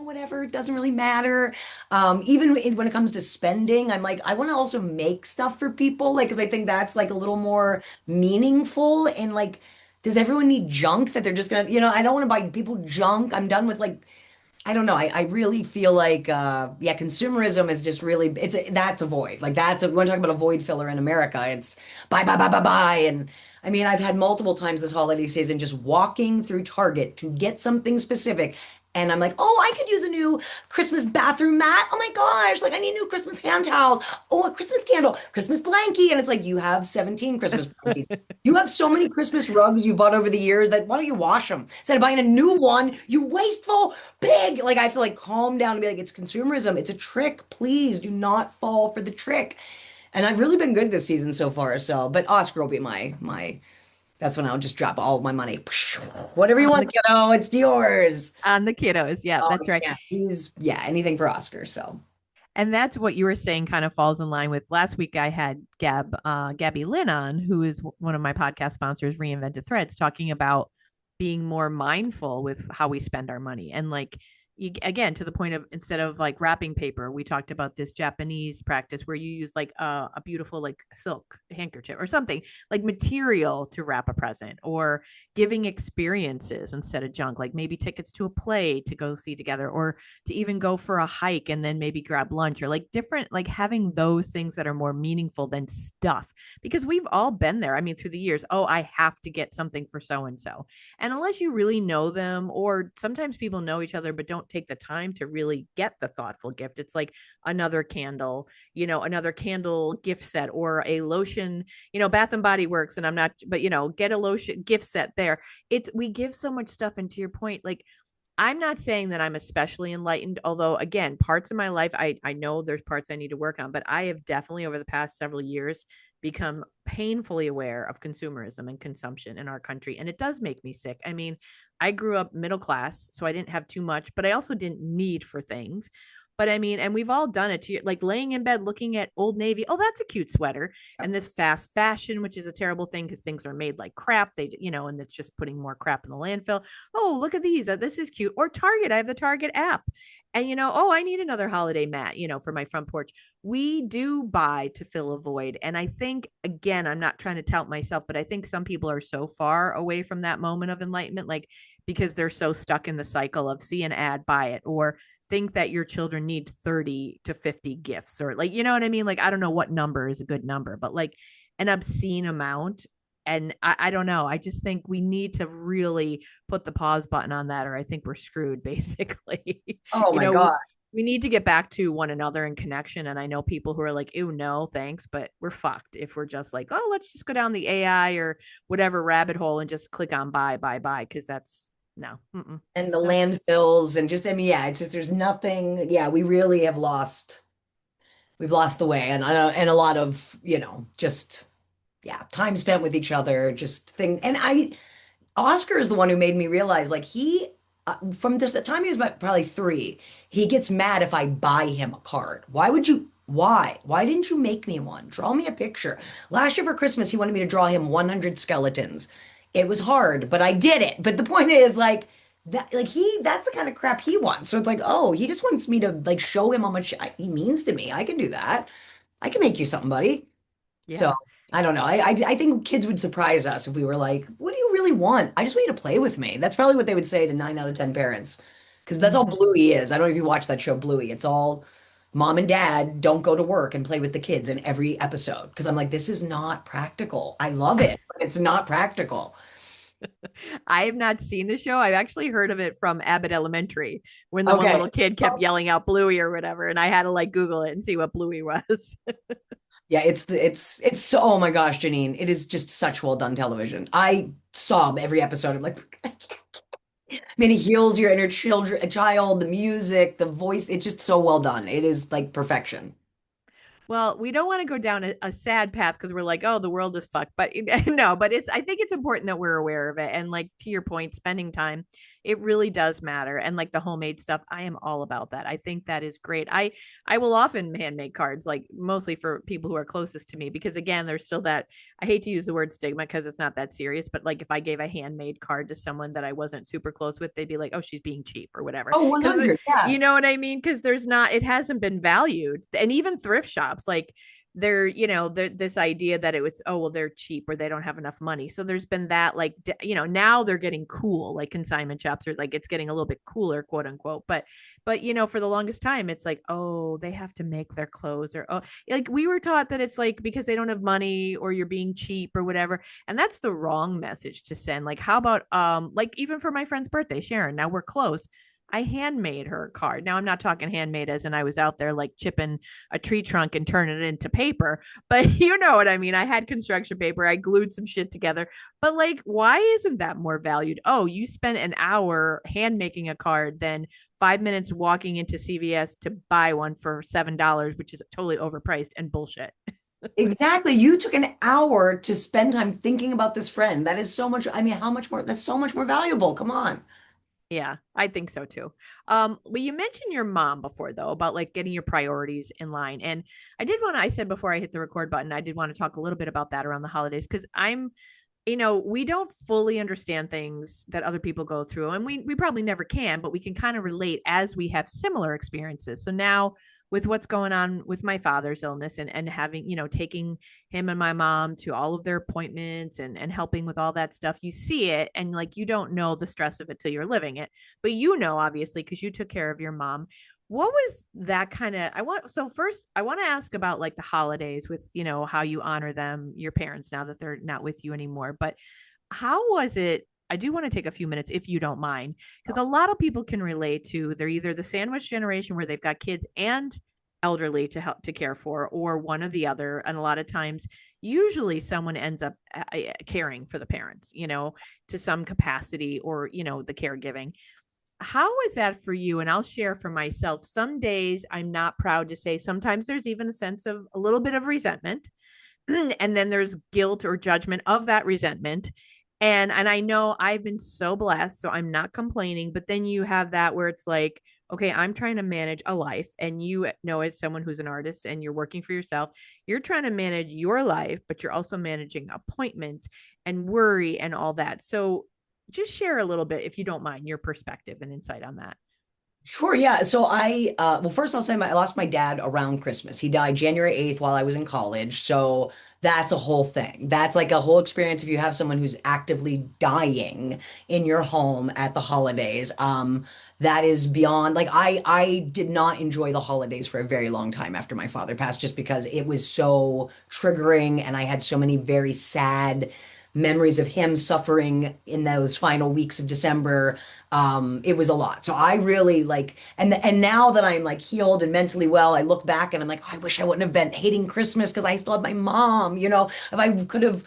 whatever, it doesn't really matter. When it comes to spending, I'm like, I want to also make stuff for people, like, because I think that's like a little more meaningful. And like, does everyone need junk that they're just gonna, I don't want to buy people junk. I'm done with like I don't know. I really feel like yeah, consumerism is just really that's a void. Like we're talking about a void filler in America. It's buy, buy, buy, buy, buy. And I mean, I've had multiple times this holiday season just walking through Target to get something specific. And I'm like, oh, I could use a new Christmas bathroom mat. Oh my gosh, like I need new Christmas hand towels. Oh, a Christmas candle, Christmas blankie. And it's like you have 17 Christmas blankies. You have so many Christmas rugs you bought over the years that why don't you wash them? Instead of buying a new one, you wasteful pig. Like I have to like calm down and be like, it's consumerism. It's a trick. Please do not fall for the trick. And I've really been good this season so far. So, but Oscar will be my. That's when I'll just drop all of my money. Whatever you on want, the kiddo, it's yours. on the kiddos. Yeah, Oh that's right. yeah, he's yeah, anything for Oscar. So And that's what you were saying kind of falls in line with last week. I had Gabby Lynn on, who is one of my podcast sponsors, Reinvented Threads, talking about being more mindful with how we spend our money. And like, again, to the point of instead of like wrapping paper, we talked about this Japanese practice where you use like a beautiful like silk handkerchief or something like material to wrap a present, or giving experiences instead of junk, like maybe tickets to a play to go see together, or to even go for a hike and then maybe grab lunch, or like different, like having those things that are more meaningful than stuff, because we've all been there. I mean, through the years, oh, I have to get something for so and so, and unless you really know them, or sometimes people know each other but don't take the time to really get the thoughtful gift, it's like another candle, another candle gift set, or a lotion, Bath and Body Works, and I'm not, but get a lotion gift set there. It's, we give so much stuff, and to your point, like, I'm not saying that I'm especially enlightened, although again, parts of my life, I know there's parts I need to work on, but I have definitely over the past several years become painfully aware of consumerism and consumption in our country. And it does make me sick. I mean, I grew up middle class, so I didn't have too much, but I also didn't need for things. But I mean, and we've all done it to, like, laying in bed looking at Old Navy. Oh, that's a cute sweater. And this fast fashion, which is a terrible thing because things are made like crap. And it's just putting more crap in the landfill. Oh, look at these. This is cute. Or Target. I have the Target app. And, oh, I need another holiday mat, for my front porch. We do buy to fill a void. And I think, again, I'm not trying to tout myself, but I think some people are so far away from that moment of enlightenment, like, because they're so stuck in the cycle of see an ad, buy it, or think that your children need 30 to 50 gifts, or like, you know what I mean? Like, I don't know what number is a good number, but like an obscene amount. And I don't know. I just think we need to really put the pause button on that, or I think we're screwed, basically. oh you my know, God. we need to get back to one another in connection. And I know people who are like, ew, no, thanks. But we're fucked if we're just like, oh, let's just go down the AI or whatever rabbit hole and just click on buy, buy, buy. Cause that's no, And the no. landfills and just I mean, yeah, it's just there's nothing. Yeah, we really have lost. We've lost the way, and a lot of just yeah, time spent with each other, just thing. And Oscar is the one who made me realize, like from the time he was about probably 3, he gets mad if I buy him a card. Why would you? Why? Why didn't you make me one? Draw me a picture. Last year for Christmas, he wanted me to draw him 100 skeletons. It was hard, but I did it. But the point is, like that, like that's the kind of crap he wants. So it's like, oh, he just wants me to like show him how much he means to me. I can do that. I can make you something, buddy. So Yeah. I don't know. I think kids would surprise us if we were like, "What do you really want? I just want you to play with me." That's probably what they would say to 9 out of 10 parents, because that's all Mm-hmm. Bluey is. I don't know if you watch that show Bluey. It's all mom and dad don't go to work and play with the kids in every episode. Because I'm like, this is not practical. I love it, but it's not practical. I have not seen the show. I've actually heard of it from Abbott Elementary when the one Okay. little kid kept yelling out Bluey or whatever. And I had to like Google it and see what Bluey was. Yeah, it's so, oh my gosh, Janine, it is just such well done television. I sob every episode. I'm like, I mean, it heals your inner children, a child, the music, the voice. It's just so well done. It is like perfection. Well, we don't want to go down a sad path because we're like, oh, the world is fucked. But no, but I think it's important that we're aware of it. And like to your point, spending time, it really does matter. And like the homemade stuff, I am all about that. I think that is great. I will often handmade cards, like mostly for people who are closest to me, because again, there's still that, I hate to use the word stigma because it's not that serious, but like if I gave a handmade card to someone that I wasn't super close with, they'd be like, oh, she's being cheap or whatever. Oh, Because 100. Yeah. you know what I mean? Because there's not, it hasn't been valued. And even thrift shops, like they're, this idea that it was, oh, well, they're cheap or they don't have enough money. So there's been that, like, now they're getting cool, like consignment shops, or like it's getting a little bit cooler, quote unquote. But for the longest time, it's like, oh, they have to make their clothes, or, oh, like we were taught that it's like because they don't have money or you're being cheap or whatever. And that's the wrong message to send. Like, how about, like, even for my friend's birthday, Sharon, now we're close. I handmade her a card. Now I'm not talking handmade as in I was out there like chipping a tree trunk and turning it into paper, but you know what I mean. I had construction paper. I glued some shit together. But like, why isn't that more valued? Oh, you spent an hour hand making a card, then 5 minutes walking into CVS to buy one for $7, which is totally overpriced and bullshit. Exactly. You took an hour to spend time thinking about this friend. That is so much. I mean, how much more? That's so much more valuable. Come on. Yeah, I think so too. Well, you mentioned your mom before though about like getting your priorities in line. And I said before I hit the record button, I did want to talk a little bit about that around the holidays because we don't fully understand things that other people go through, and we probably never can, but we can kind of relate as we have similar experiences. So now with what's going on with my father's illness, and having, taking him and my mom to all of their appointments, and helping with all that stuff, you see it, and like you don't know the stress of it till you're living it. But obviously, because you took care of your mom, what was that kind of, first I want to ask about like the holidays with, how you honor them, your parents, now that they're not with you anymore. But how was it? I do want to take a few minutes if you don't mind, because a lot of people can relate to, they're either the sandwich generation where they've got kids and elderly to help to care for, or one or the other. And a lot of times, usually someone ends up caring for the parents, to some capacity, or, the caregiving. How is that for you? And I'll share for myself. Some days I'm not proud to say, sometimes there's even a sense of a little bit of resentment. And then there's guilt or judgment of that resentment. And I know I've been so blessed, so I'm not complaining. But then you have that where it's like, okay, I'm trying to manage a life. And as someone who's an artist and you're working for yourself, you're trying to manage your life, but you're also managing appointments and worry and all that. So just share a little bit, if you don't mind, your perspective and insight on that. Sure, yeah. So well, first I'll say I lost my dad around Christmas. He died January 8th while I was in college. So that's a whole thing. That's like a whole experience if you have someone who's actively dying in your home at the holidays. That is beyond, like, I did not enjoy the holidays for a very long time after my father passed, just because it was so triggering and I had so many very sad memories of him suffering in those final weeks of December. It was a lot. So I really like, and now that I'm like healed and mentally well, I look back and I'm like, oh, I wish I wouldn't have been hating Christmas because I still have my mom, if I could have,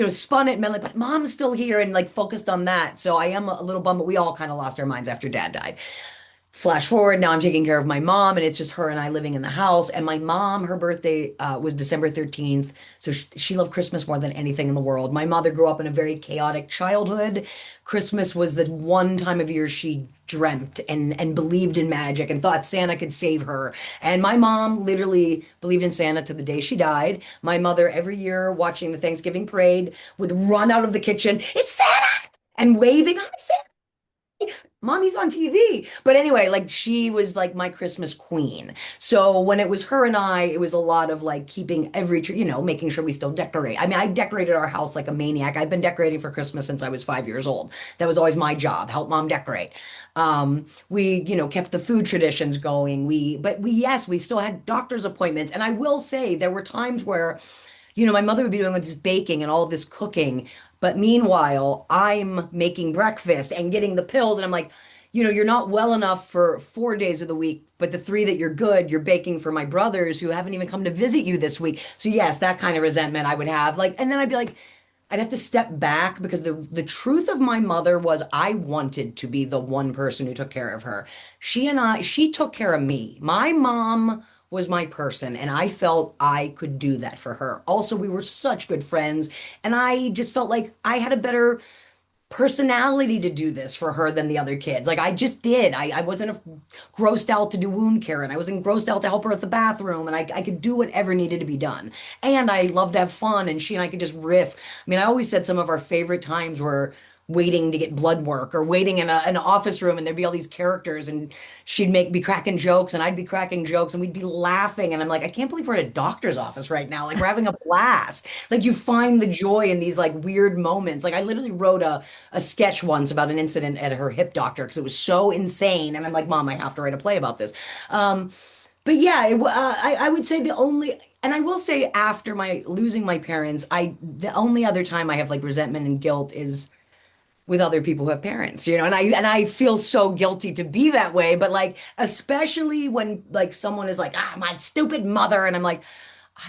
spun it and been like, but mom's still here, and like focused on that. So I am a little bummed, but we all kind of lost our minds after dad died. Flash forward, now I'm taking care of my mom, and it's just her and I living in the house. And my mom, her birthday was December 13th. So she loved Christmas more than anything in the world. My mother grew up in a very chaotic childhood. Christmas was the one time of year she dreamt and believed in magic and thought Santa could save her. And my mom literally believed in Santa to the day she died. My mother, every year watching the Thanksgiving parade, would run out of the kitchen, "It's Santa!" and waving, "Hi, Santa." Mommy's on TV. But anyway, like she was like my Christmas queen. So when it was her and I, it was a lot of like keeping every tree, making sure we still decorate. I mean, I decorated our house like a maniac. I've been decorating for Christmas since I was 5 years old. That was always my job, help mom decorate. We, kept the food traditions going. Yes, we still had doctor's appointments. And I will say there were times where my mother would be doing all this baking and all of this cooking. But meanwhile, I'm making breakfast and getting the pills. And I'm like, you're not well enough for 4 days of the week, but the three that you're good, you're baking for my brothers who haven't even come to visit you this week. So yes, that kind of resentment I would have. Like, and then I'd be like, I'd have to step back because the truth of my mother was I wanted to be the one person who took care of her. She took care of me. My mom was my person, and I felt I could do that for her. Also, we were such good friends, and I just felt like I had a better personality to do this for her than the other kids. Like I just did. I wasn't grossed out to do wound care, and I wasn't grossed out to help her at the bathroom, and I could do whatever needed to be done. And I loved to have fun, and she and I could just riff. I mean, I always said some of our favorite times were waiting to get blood work or waiting in an office room and there'd be all these characters and she'd make be cracking jokes and I'd be cracking jokes and we'd be laughing and I'm like, I can't believe we're at a doctor's office right now. Like we're having a blast. Like you find the joy in these like weird moments. Like I literally wrote a sketch once about an incident at her hip doctor because it was so insane. And I'm like, Mom, I have to write a play about this. Um, but yeah, I would say the only, and I will say after my losing my parents, the only other time I have like resentment and guilt is with other people who have parents, you know, and I feel so guilty to be that way, but like especially when like someone is like, ah, my stupid mother, and I'm like,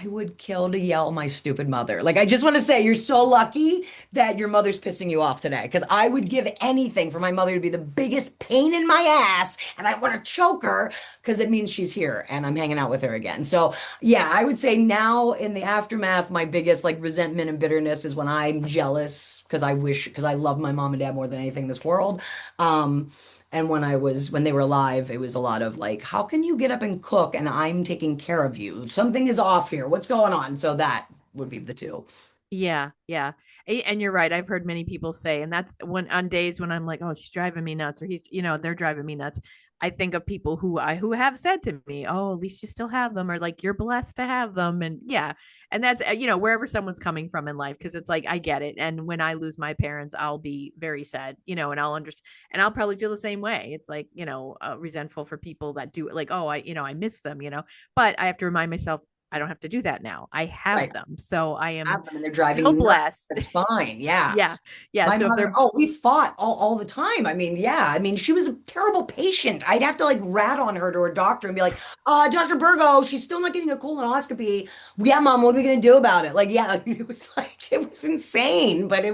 I would kill to yell my stupid mother. Like I just want to say you're so lucky that your mother's pissing you off today because I would give anything for my mother to be the biggest pain in my ass and I want to choke her because it means she's here and I'm hanging out with her again. So, yeah, I would say now in the aftermath my biggest like resentment and bitterness is when I'm jealous because I love my mom and dad more than anything in this world. Um and when they were alive, it was a lot of like, how can you get up and cook and I'm taking care of you? Something is off here. What's going on? So that would be the two. Yeah, yeah. And you're right. I've heard many people say, and that's when on days when I'm like, oh, she's driving me nuts, or they're driving me nuts. I think of people who have said to me, oh, at least you still have them, or like you're blessed to have them. And yeah, and that's wherever someone's coming from in life, because it's like I get it. And when I lose my parents, I'll be very sad, and I'll understand, and I'll probably feel the same way. It's like, resentful for people that do it, like, oh, I miss them, but I have to remind myself I don't have to do that now. I have Right. them. So I am Have them and they're driving still you nuts. blessed. That's fine. Yeah. Yeah. Yeah. My So if mother, they're, oh, we fought all the time. I mean, yeah. I mean, she was a terrible patient. I'd have to like rat on her to her doctor and be like, Dr. Burgo, she's still not getting a colonoscopy. Yeah, Mom, what are we gonna do about it? Like, yeah, it was insane, but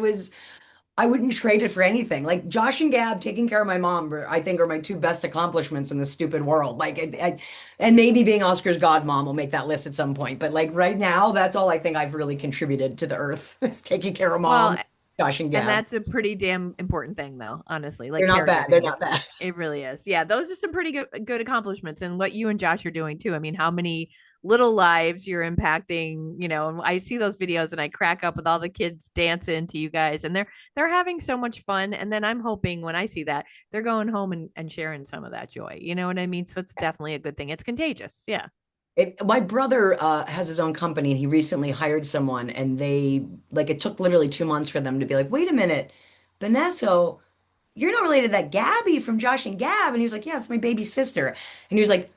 I wouldn't trade it for anything. Like Josh and Gab taking care of my mom, I think, are my two best accomplishments in this stupid world. And maybe being Oscar's godmom will make that list at some point. But like right now, that's all I think I've really contributed to the earth is taking care of well, mom, Josh and and Gab. that's a pretty damn important thing, though, honestly, They're like not bad. They're caregiving. not bad. It really is. Yeah. Those are some pretty good accomplishments. And what you and Josh are doing too. I mean, how many little lives you're impacting, and I see those videos and I crack up with all the kids dancing to you guys and they're having so much fun. And then I'm hoping when I see that they're going home and sharing some of that joy. You know what I mean? So it's definitely a good thing. It's contagious. Yeah. My brother has his own company and he recently hired someone and it took literally 2 months for them to be like, wait a minute, Bonesso, you're not related to that Gabby from Josh and Gab. And he was like, yeah, it's my baby sister. And he was like,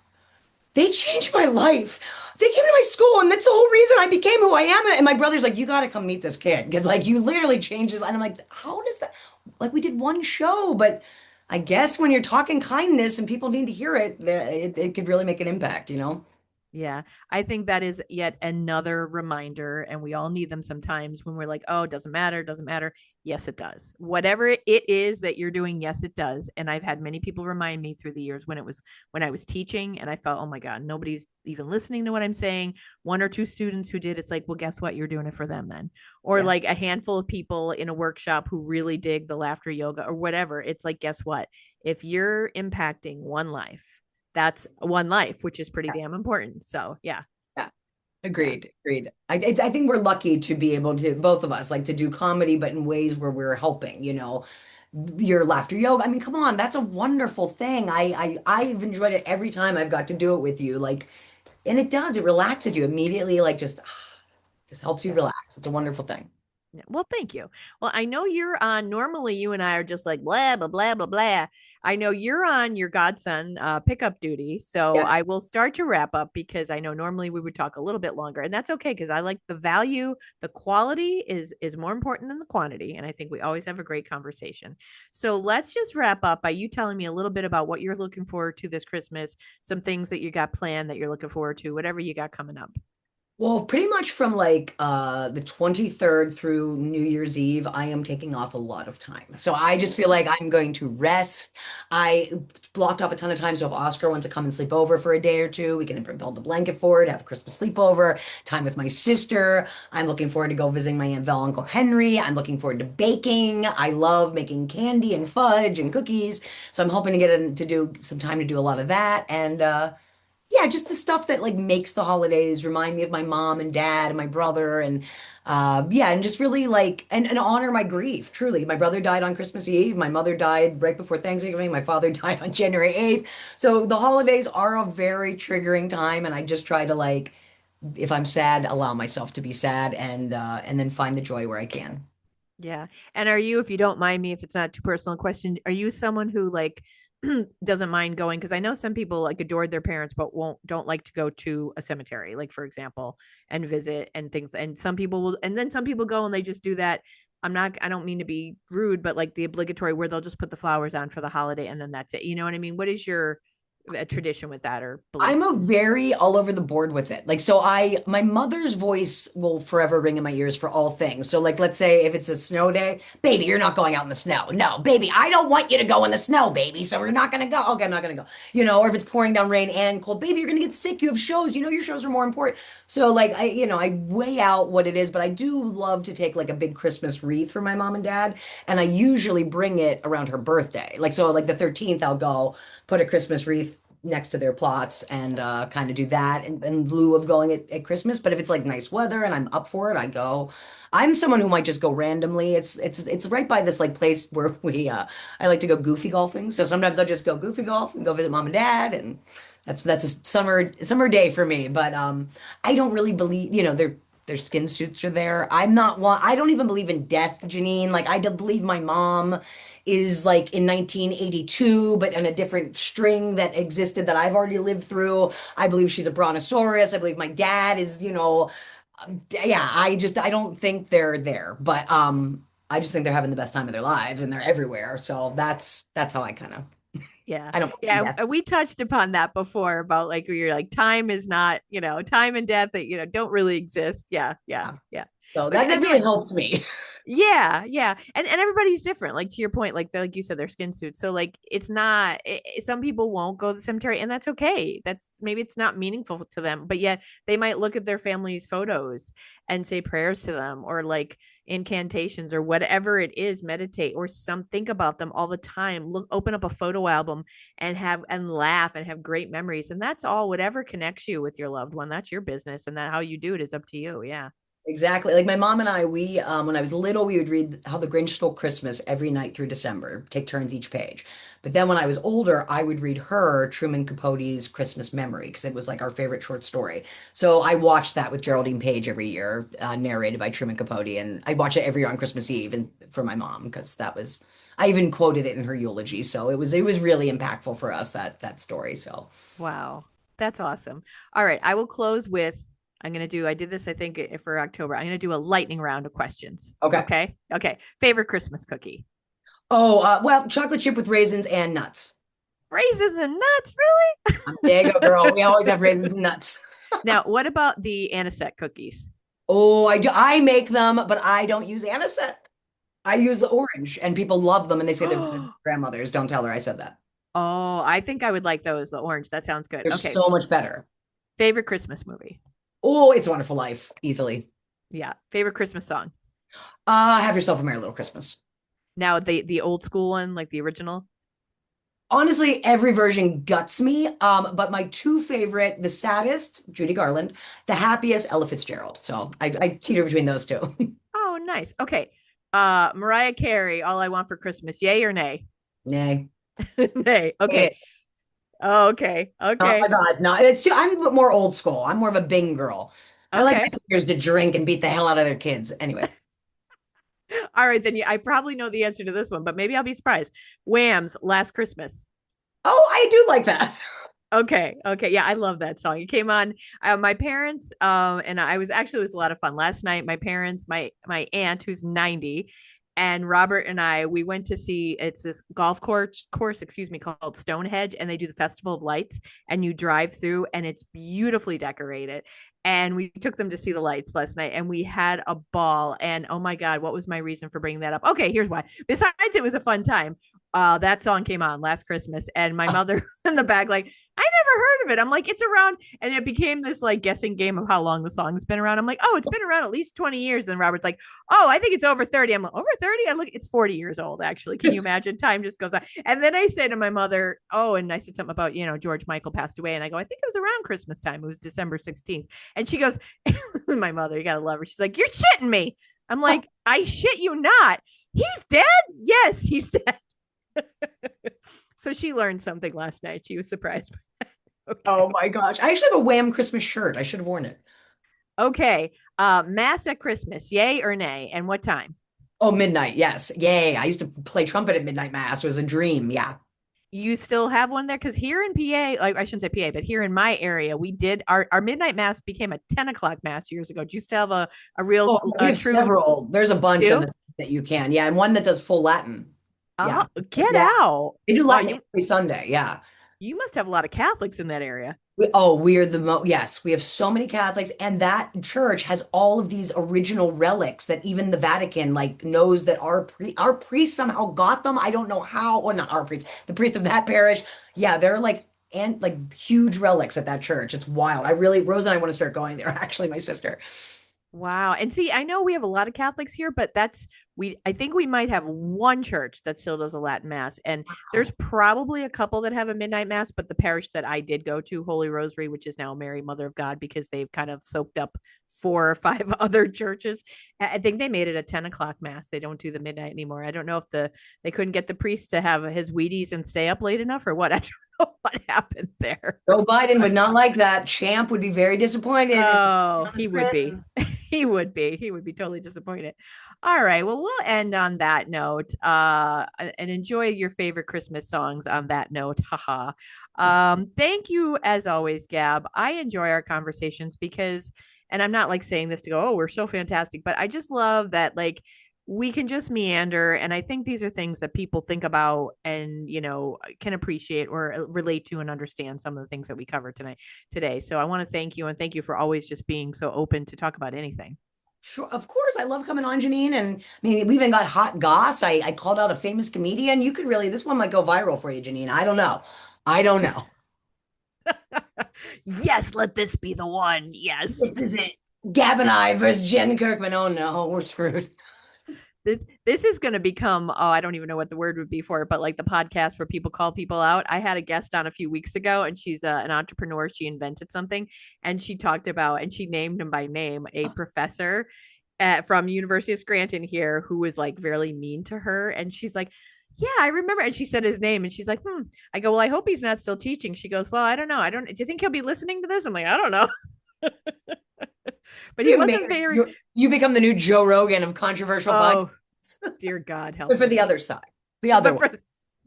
they changed my life. They came to my school and that's the whole reason I became who I am. And my brother's like, you got to come meet this kid because like you literally changed his. And I'm like, how does that? Like we did one show, but I guess when you're talking kindness and people need to hear it, it could really make an impact, you know? Yeah, I think that is yet another reminder, and we all need them sometimes when we're like, oh, it doesn't matter, doesn't matter. Yes, it does. Whatever it is that you're doing, yes, it does. And I've had many people remind me through the years when I was teaching and I felt, oh my God, nobody's even listening to what I'm saying. One or two students who did, it's like, well, guess what? You're doing it for them then. Or Yeah. like a handful of people in a workshop who really dig the laughter yoga or whatever. It's like, guess what? If you're impacting one life, that's one life, which is pretty damn important. So yeah, Yeah. yeah, Agreed. Agreed. I think we're lucky to be able to, both of us, like to do comedy, but in ways where we're helping, your laughter yoga. I mean, come on, that's a wonderful thing. I've enjoyed it every time I've got to do it with you. Like, and it relaxes you immediately, like just helps you yeah. relax. It's a wonderful thing. Yeah. Well, thank you. Well, I know you're on. Normally, you and I are just like blah blah blah blah blah. I know you're on your godson pickup duty, so Yeah. I will start to wrap up because I know normally we would talk a little bit longer, and that's okay because I like the value. The quality is more important than the quantity, and I think we always have a great conversation. So let's just wrap up by you telling me a little bit about what you're looking forward to this Christmas, some things that you got planned that you're looking forward to, whatever you got coming up. Well, pretty much from like the 23rd through New Year's Eve, I am taking off a lot of time. So I just feel like I'm going to rest. I blocked off a ton of time. So if Oscar wants to come and sleep over for a day or two, we can build a blanket for it, have a Christmas sleepover, time with my sister. I'm looking forward to go visiting my Aunt Vel, Uncle Henry. I'm looking forward to baking. I love making candy and fudge and cookies. So I'm hoping to to do some time to do a lot of that. And yeah, just the stuff that like makes the holidays remind me of my mom and dad and my brother and yeah, and just really like and honor my grief. Truly. My brother died on Christmas Eve. My mother died right before Thanksgiving. My father died on January 8th. So the holidays are a very triggering time and I just try to like if I'm sad, allow myself to be sad and then find the joy where I can. Yeah. And are you, if you don't mind me, if it's not too personal a question, are you someone who like doesn't mind going? Because I know some people like adored their parents, but won't don't like to go to a cemetery, like for example, and visit and things. And some people will, and then some people go and they just do that. I don't mean to be rude, but like the obligatory where they'll just put the flowers on for the holiday and then that's it. You know what I mean? What is your tradition with that or I'm belief? a very all over the board with it. Like, so my mother's voice will forever ring in my ears for all things. So, like, let's say if it's a snow day, baby, you're not going out in the snow. No, baby, I don't want you to go in the snow, baby. So we're not going to go. Okay, I'm not going to go. Or if it's pouring down rain and cold, baby, you're going to get sick. You have shows. Your shows are more important. So, like, I weigh out what it is, but I do love to take like a big Christmas wreath for my mom and dad. And I usually bring it around her birthday. Like, so like the 13th, I'll go put a Christmas wreath next to their plots and kind of do that in lieu of going at Christmas. But if it's like nice weather and I'm up for it, I go. I'm someone who might just go randomly. It's right by this like place where we I like to go goofy golfing. So sometimes I'll just go goofy golf and go visit mom and dad and that's a summer day for me. But I don't really believe, their skin suits are there. I'm not one. I don't even believe in death, Janine. Like I believe my mom is like in 1982, but in a different string that existed that I've already lived through. I believe she's a brontosaurus. I believe my dad is, yeah. I don't think they're there, but I just think they're having the best time of their lives and they're everywhere. So that's how I kind of Yeah. I don't believe in Yeah. death. We touched upon that before about like where you're like time is not, time and death that, don't really exist. Yeah. Yeah. Yeah. Yeah. So But that really again, helps me. yeah, yeah. And everybody's different. Like to your point, like you said, their skin suits. So like it's not some people won't go to the cemetery and that's okay. That's maybe it's not meaningful to them, but yet they might look at their family's photos and say prayers to them or like incantations or whatever it is, meditate or some think about them all the time. Look, open up a photo album and have and laugh and have great memories. And that's all whatever connects you with your loved one. That's your business. And that how you do it is up to you. Yeah. Exactly. Like my mom and I, we when I was little, we would read How the Grinch Stole Christmas every night through December, take turns each page. But then when I was older, I would read her Truman Capote's Christmas Memory because it was like our favorite short story. So I watched that with Geraldine Page every year, narrated by Truman Capote, and I watch it every year on Christmas Eve and for my mom because that was I even quoted it in her eulogy. So it was really impactful for us that story. So Wow. That's awesome. All right. I will close with I did this, I think, for October. I'm going to do a lightning round of questions. okay. Okay. Okay. Favorite Christmas cookie? Oh, well, chocolate chip with raisins and nuts. Raisins and nuts, really? There you go, girl. We always have raisins and nuts. Now, what about the anisette cookies? Oh, I do. I make them, but I don't use anisette. I use the orange, and people love them, and they say they're better than Oh, grandmother's. Don't tell her I said that. I think I would like those, the orange. That sounds good. They're Okay. so much better. Favorite Christmas movie? Oh, It's a Wonderful Life, easily. Yeah. Favorite Christmas song? Have Yourself a Merry Little Christmas. Now, the old school one, like the original? Honestly, every version guts me. But my two favorite, the saddest, Judy Garland, the happiest, Ella Fitzgerald. So I teeter between those two. Oh, nice. Okay. Mariah Carey, All I Want for Christmas, yay or nay? Nay. Nay. Hate Okay. it. Oh, okay. Oh my Okay. God. No, it's too, I'm more old school. I'm more of a Bing girl. I like my Okay. seniors to drink and beat the hell out of their kids. Anyway. All right, then I probably know the answer to this one, but maybe I'll be surprised. Wham's Last Christmas. Oh, I do like that. Okay. Okay. Yeah, I love that song. It came on my parents and I was actually it was a lot of fun. Last night my parents, my aunt who's 90 and Robert and we went to see it's this golf course, excuse me, called Stonehenge and they do the Festival of Lights and you drive through and it's beautifully decorated. And we took them to see the lights last night and we had a ball. And oh my God, what was my reason for bringing that up? Okay, here's why. Besides, it was a fun time. That song came on last Christmas, and my mother in the back, like, I never heard of it. I'm like, it's around. And it became this like guessing game of how long the song's been around. I'm like, oh, it's been around at least 20 years. And Robert's like, oh, I think it's over 30. I'm like, over 30? I look, it's 40 years old, actually. Can you imagine? Time just goes on. And then I say to my mother, oh, and I said something about, George Michael passed away. And I go, I think it was around Christmas time. It was December 16th. And she goes, my mother, you got to love her. She's like, you're shitting me. I'm like, I shit you not. He's dead? Yes, he's dead. So she learned something last night. She was surprised. Okay. Oh my gosh. I actually have a Wham Christmas shirt. I should have worn it. Okay. Mass at Christmas, yay or nay? And what time? Oh, midnight. Yes. Yay. I used to play trumpet at midnight mass. It was a dream. Yeah. You still have one there? Because here in PA, like I shouldn't say PA, but here in my area, we did our midnight mass became a 10 o'clock mass years ago. Do you still have a real Oh, we have true several. There's a bunch on do? this that you can. Yeah. And one that does full Latin. Yeah. Oh, get Yeah. out. They do Oh, Latin every Sunday. Yeah. you must have a lot of Catholics in that area. We are the most, yes, we have so many Catholics, and that church has all of these original relics that even the Vatican like knows that our priest somehow got them. I don't know how, or not our priest, the priest of that parish. Yeah, they're like huge relics at that church. It's wild. Rose and I want to start going there, actually, my sister. Wow. And see, I know we have a lot of Catholics here, but I think we might have one church that still does a Latin mass. And there's probably a couple that have a midnight mass, but the parish that I did go to, Holy Rosary, which is now Mary Mother of God, because they've kind of soaked up 4 or 5 other churches. I think they made it a 10 o'clock mass. They don't do the midnight anymore. I don't know if they couldn't get the priest to have his Wheaties and stay up late enough or what. I don't know what happened there. Joe Biden would not like that. Champ would be very disappointed. Oh, he would be. He would be. He would be totally disappointed. All right. Well, we'll end on that note. And enjoy your favorite Christmas songs on that note. Haha. Thank you as always, Gab. I enjoy our conversations because, and I'm not like saying this to go, oh, we're so fantastic, but I just love that like we can just meander. And I think these are things that people think about and, can appreciate or relate to and understand some of the things that we covered today. So I want to thank you and thank you for always just being so open to talk about anything. Sure, of course. I love coming on, Janine. And I mean, we even got hot goss. I called out a famous comedian. You could really, this one might go viral for you, Janine. I don't know. I don't know. Yes, let this be the one. Yes. This is it. Gab and I versus Jen Kirkman. Oh no, we're screwed. This is going to become, oh, I don't even know what the word would be for it, but like the podcast where people call people out. I had a guest on a few weeks ago and she's an entrepreneur. She invented something and she talked about, and she named him by name, a professor from University of Scranton here who was like very mean to her. And she's like, yeah, I remember. And she said his name and she's like, I go, well, I hope he's not still teaching. She goes, well, I don't know. Do you think he'll be listening to this? I'm like, I don't know. But he wasn't very. You become the new Joe Rogan of controversial podcasts. Dear God, help But for the other side, the other way.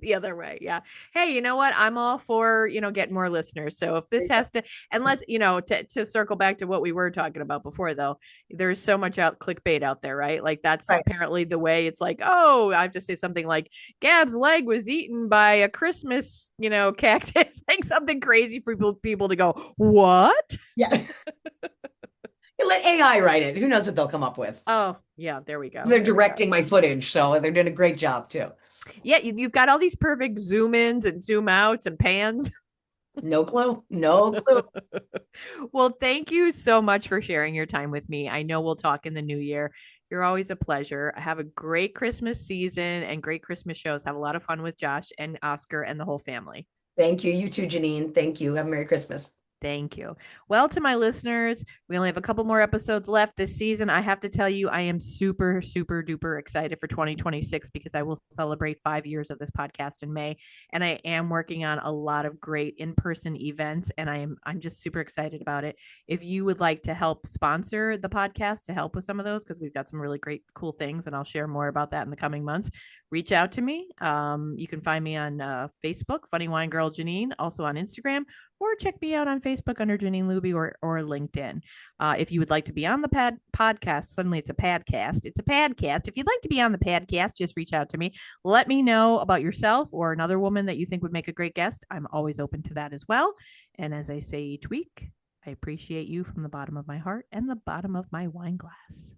The other way, yeah. Hey, you know what? I'm all for getting more listeners. So if this has to, and let's to circle back to what we were talking about before, though, there's so much clickbait out there, right? Like that's right. Apparently the way it's like, oh, I have to say something like Gab's leg was eaten by a Christmas, cactus, like something crazy for people to go, what? Yeah. Let AI write it. Who knows what they'll come up with? Oh, yeah, there we go. They're directing my footage, so they're doing a great job too. Yeah, you've got all these perfect zoom ins and zoom outs and pans. No clue. No clue. Well, thank you so much for sharing your time with me. I know we'll talk in the new year. You're always a pleasure. Have a great Christmas season and great Christmas shows. Have a lot of fun with Josh and Oscar and the whole family. Thank you. You too, Janine. Thank you. Have a Merry Christmas. Thank you. Well, to my listeners, we only have a couple more episodes left this season. I have to tell you, I am super, super duper excited for 2026 because I will celebrate 5 years of this podcast in May. And I am working on a lot of great in-person events, and I'm just super excited about it. If you would like to help sponsor the podcast to help with some of those, because we've got some really great, cool things, and I'll share more about that in the coming months, reach out to me. You can find me on Facebook, Funny Wine Girl Janine, also on Instagram, or check me out on Facebook under Janine Luby or LinkedIn. If you would like to be on the podcast, suddenly it's a podcast. It's a podcast. If you'd like to be on the podcast, just reach out to me. Let me know about yourself or another woman that you think would make a great guest. I'm always open to that as well. And as I say each week, I appreciate you from the bottom of my heart and the bottom of my wine glass.